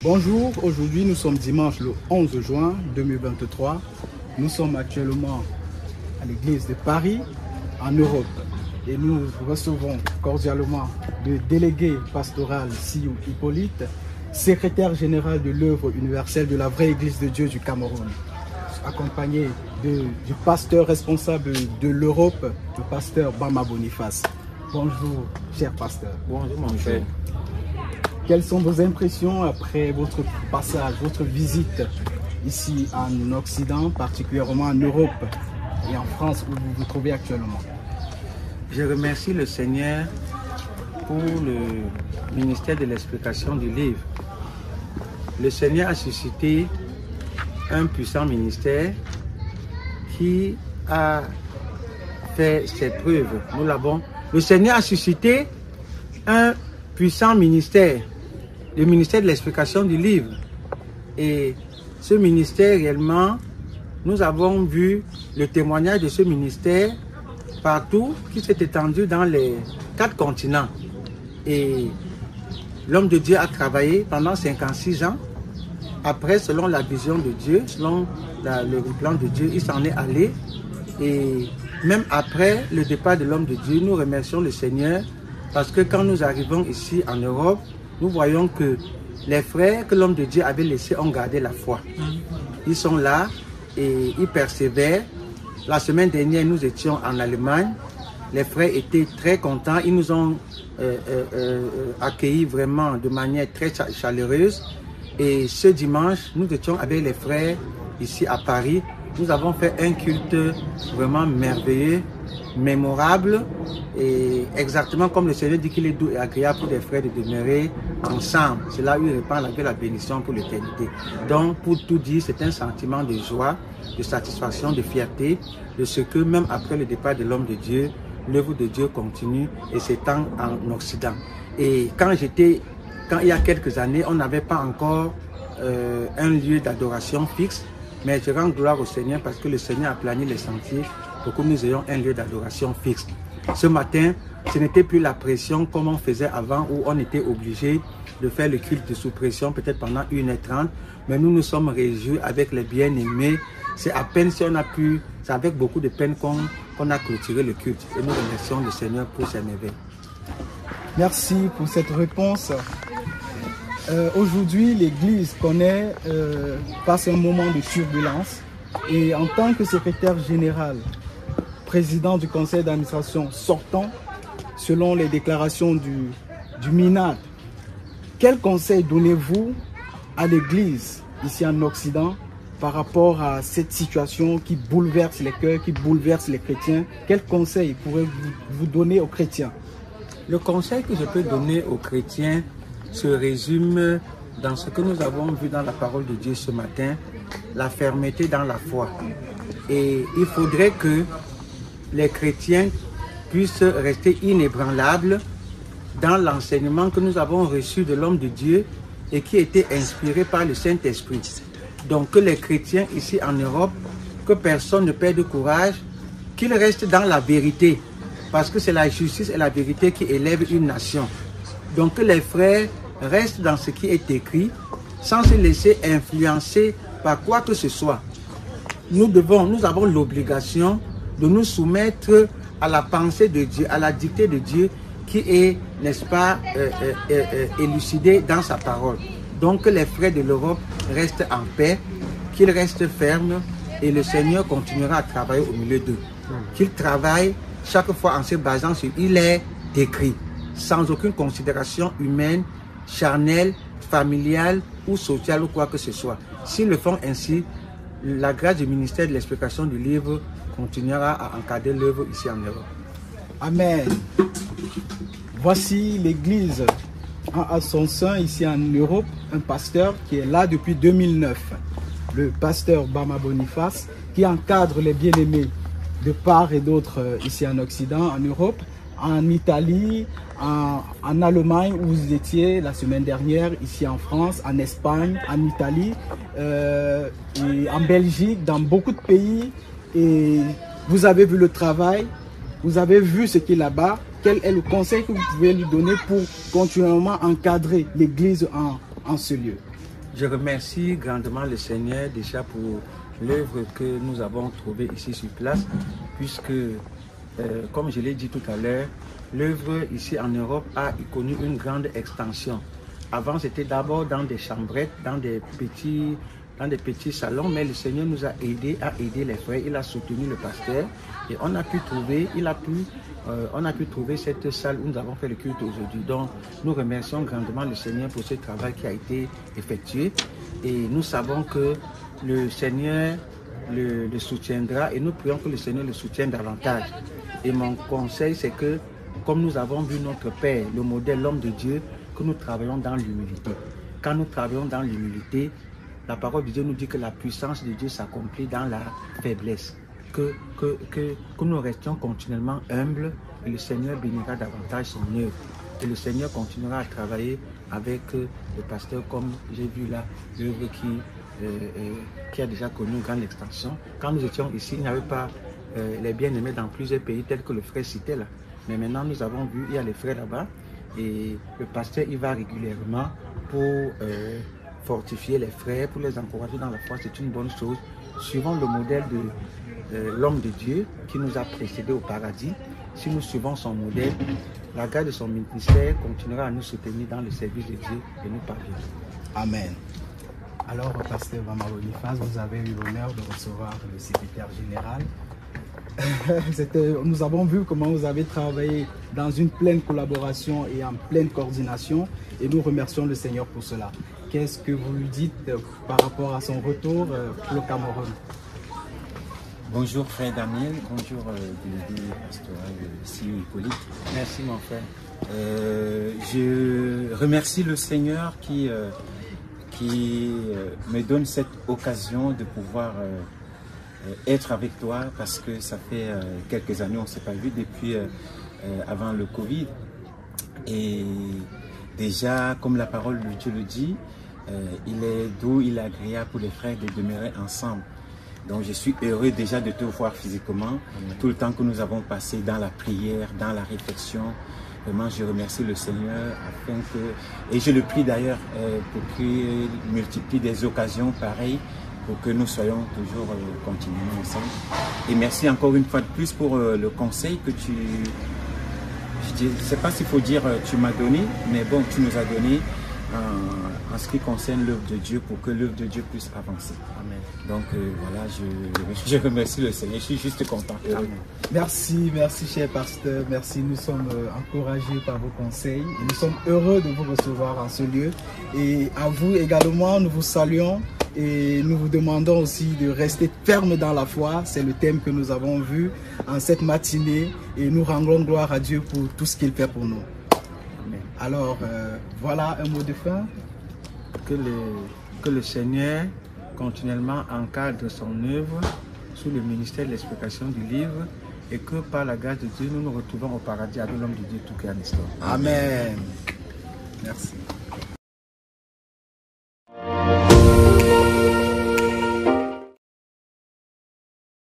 Bonjour, aujourd'hui nous sommes dimanche le 11 juin 2023. Nous sommes actuellement à l'église de Paris, en Europe. Et nous recevons cordialement le délégué pastoral Siou Hippolyte, secrétaire général de l'œuvre universelle de la vraie église de Dieu du Cameroun, accompagné du pasteur responsable de l'Europe, le pasteur Bama Boniface. Bonjour, cher pasteur. Bonjour, mon frère. Quelles sont vos impressions après votre passage, votre visite ici en Occident, particulièrement en Europe et en France où vous vous trouvez actuellement? Je remercie le Seigneur pour le ministère de l'explication du livre. Le Seigneur a suscité un puissant ministère qui a fait ses preuves. Nous l'avons. Le Seigneur a suscité un puissant ministère, le ministère de l'explication du livre. Et ce ministère, réellement, nous avons vu le témoignage de ce ministère partout, qui s'est étendu dans les 4 continents. Et l'homme de Dieu a travaillé pendant 56 ans. Après, selon la vision de Dieu, selon le plan de Dieu, il s'en est allé. Et même après le départ de l'homme de Dieu, nous remercions le Seigneur parce que quand nous arrivons ici en Europe, nous voyons que les frères que l'homme de Dieu avait laissés ont gardé la foi. Ils sont là et ils persévèrent. La semaine dernière, nous étions en Allemagne. Les frères étaient très contents. Ils nous ont accueillis vraiment de manière très chaleureuse. Et ce dimanche, nous étions avec les frères ici à Paris. Nous avons fait un culte vraiment merveilleux, mémorable, et exactement comme le Seigneur dit qu'il est doux et agréable pour les frères de demeurer ensemble. C'est là où il répand la bénédiction pour l'éternité. Donc, pour tout dire, c'est un sentiment de joie, de satisfaction, de fierté, de ce que même après le départ de l'homme de Dieu, l'œuvre de Dieu continue et s'étend en Occident. Et quand il y a quelques années, on n'avait pas encore un lieu d'adoration fixe, mais je rends gloire au Seigneur parce que le Seigneur a plané les sentiers pour que nous ayons un lieu d'adoration fixe. Ce matin, ce n'était plus la pression comme on faisait avant où on était obligé de faire le culte sous pression peut-être pendant 1h30, mais nous nous sommes réjouis avec les bien-aimés. C'est à peine si on a pu, c'est avec beaucoup de peine qu'on a clôturé le culte et nous remercions le Seigneur pour ses merveilles. Merci pour cette réponse. Aujourd'hui, l'Église passe un moment de turbulence et en tant que secrétaire général, président du conseil d'administration sortant, selon les déclarations du MINAD, quel conseil donnez-vous à l'Église ici en Occident par rapport à cette situation qui bouleverse les cœurs, qui bouleverse les chrétiens? Quel conseil pourrez-vous donner aux chrétiens? Le conseil que je peux donner aux chrétiens se résume dans ce que nous avons vu dans la parole de Dieu ce matin, la fermeté dans la foi. Et il faudrait que les chrétiens puissent rester inébranlables dans l'enseignement que nous avons reçu de l'homme de Dieu et qui était inspiré par le Saint-Esprit. Donc que les chrétiens ici en Europe, que personne ne perde courage, qu'ils restent dans la vérité, parce que c'est la justice et la vérité qui élèvent une nation. Donc que les frères restent dans ce qui est écrit, sans se laisser influencer par quoi que ce soit. Nous avons l'obligation de nous soumettre à la pensée de Dieu, à la dictée de Dieu qui est, n'est-ce pas, élucidée dans sa parole. Donc que les frères de l'Europe restent en paix, qu'ils restent fermes et le Seigneur continuera à travailler au milieu d'eux. Qu'ils travaillent chaque fois en se basant sur il est écrit, sans aucune considération humaine, charnelle, familiale ou sociale ou quoi que ce soit. S'ils le font ainsi, la grâce du ministère de l'explication du livre continuera à encadrer l'œuvre ici en Europe. Amen. Voici l'Église à son sein ici en Europe, un pasteur qui est là depuis 2009, le pasteur Bama Boniface, qui encadre les bien-aimés de part et d'autre ici en Occident, en Europe, en Italie, en Allemagne où vous étiez la semaine dernière, ici en France, en Espagne, en Italie, et en Belgique, dans beaucoup de pays. Et vous avez vu le travail, vous avez vu ce qui est là-bas. Quel est le conseil que vous pouvez lui donner pour continuellement encadrer l'Église en ce lieu? Je remercie grandement le Seigneur déjà pour l'œuvre que nous avons trouvée ici sur place, puisque, comme je l'ai dit tout à l'heure, l'œuvre ici en Europe a connu une grande extension. Avant, c'était d'abord dans des chambrettes, dans des petits salons, mais le Seigneur nous a aidés à aider les frères. Il a soutenu le pasteur et on a pu trouver cette salle où nous avons fait le culte aujourd'hui. Donc, nous remercions grandement le Seigneur pour ce travail qui a été effectué et nous savons que le Seigneur le soutiendra et nous prions que le Seigneur le soutienne davantage. Et mon conseil, c'est que, comme nous avons vu notre Père, le modèle, l'homme de Dieu, que nous travaillons dans l'humilité. Quand nous travaillons dans l'humilité, la parole de Dieu nous dit que la puissance de Dieu s'accomplit dans la faiblesse. Que nous restions continuellement humbles et le Seigneur bénira davantage son œuvre. Et le Seigneur continuera à travailler avec le pasteur, comme j'ai vu là, l'œuvre qui a déjà connu une grande extension. Quand nous étions ici, il n'y avait pas les bien-aimés dans plusieurs pays tels que le frère citait là. Mais maintenant, nous avons vu, il y a les frères là-bas et le pasteur y va régulièrement pour fortifier les frères, pour les encourager dans la foi. C'est une bonne chose. Suivant le modèle de l'homme de Dieu qui nous a précédés au paradis, si nous suivons son modèle, la grâce de son ministère continuera à nous soutenir dans le service de Dieu et nous parviendrons. Amen. Alors, pasteur Bama Boniface, vous avez eu l'honneur de recevoir le secrétaire général. Nous avons vu comment vous avez travaillé dans une pleine collaboration et en pleine coordination et nous remercions le Seigneur pour cela. Qu'est-ce que vous lui dites par rapport à son retour pour le Cameroun? Bonjour frère Daniel, bonjour délégué pastoral Sion Hippolyte. Merci mon frère. Je remercie le Seigneur qui me donne cette occasion de pouvoir être avec toi parce que ça fait quelques années on ne s'est pas vu depuis avant le Covid. Et déjà, comme la parole de Dieu le dit, il est doux, il est agréable pour les frères de demeurer ensemble. Donc je suis heureux déjà de te voir physiquement. Tout le temps que nous avons passé dans la prière, dans la réflexion. Vraiment, je remercie le Seigneur afin que, et je le prie d'ailleurs pour qu'il multiplie des occasions pareilles pour que nous soyons toujours continuellement ensemble. Et merci encore une fois de plus pour le conseil que je ne sais pas s'il faut dire tu m'as donné, mais bon, tu nous as donné en ce qui concerne l'œuvre de Dieu pour que l'œuvre de Dieu puisse avancer. Amen. Donc voilà, je remercie le Seigneur, je suis juste content. Amen. Merci cher pasteur, merci, nous sommes encouragés par vos conseils et nous sommes heureux de vous recevoir en ce lieu. Et à vous également, nous vous saluons et nous vous demandons aussi de rester ferme dans la foi. C'est le thème que nous avons vu en cette matinée et nous rendons gloire à Dieu pour tout ce qu'il fait pour nous. Alors, voilà un mot de fin. Que le Seigneur continuellement encadre son œuvre sous le ministère de l'explication du livre et que par la grâce de Dieu, nous nous retrouvons au paradis avec l'homme de Dieu tout qui est en histoire. Amen. Merci.